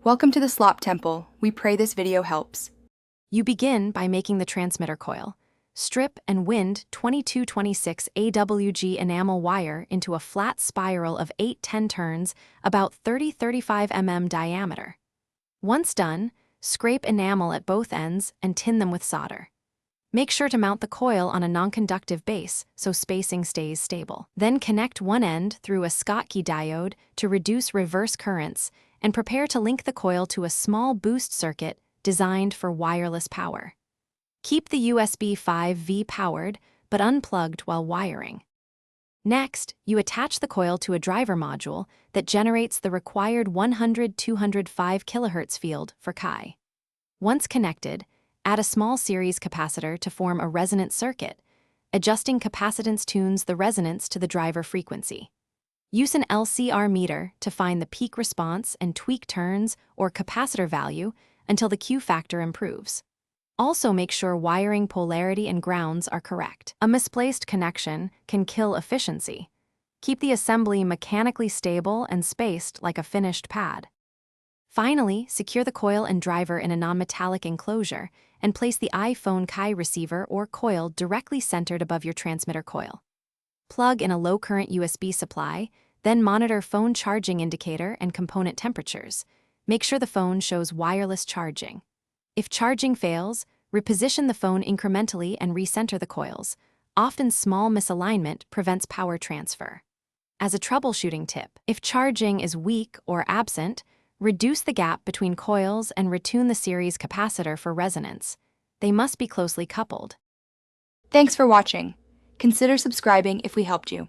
Welcome to the Slop Temple. We pray this video helps. You begin by making the transmitter coil. Strip and wind 2226 AWG enamel wire into a flat spiral of 8-10 turns, about 30-35 mm diameter. Once done, scrape enamel at both ends and tin them with solder. Make sure to mount the coil on a non-conductive base so spacing stays stable. Then connect one end through a Schottky diode to reduce reverse currents and prepare to link the coil to a small boost circuit designed for wireless power. Keep the USB 5V powered, but unplugged while wiring. Next, you attach the coil to a driver module that generates the required 100-205 kHz field for Chi. Once connected, add a small series capacitor to form a resonant circuit. Adjusting capacitance tunes the resonance to the driver frequency. Use an LCR meter to find the peak response and tweak turns or capacitor value until the Q factor improves. Also make sure wiring polarity and grounds are correct. A misplaced connection can kill efficiency. Keep the assembly mechanically stable and spaced like a finished pad. Finally, secure the coil and driver in a non-metallic enclosure and place the iPhone Chi receiver or coil directly centered above your transmitter coil. Plug in a low-current USB supply, then monitor phone charging indicator and component temperatures. Make sure the phone shows wireless charging. If charging fails, reposition the phone incrementally and recenter the coils. Often small misalignment prevents power transfer. As a troubleshooting tip, if charging is weak or absent, reduce the gap between coils and retune the series capacitor for resonance. They must be closely coupled. Thanks for watching. Consider subscribing if we helped you.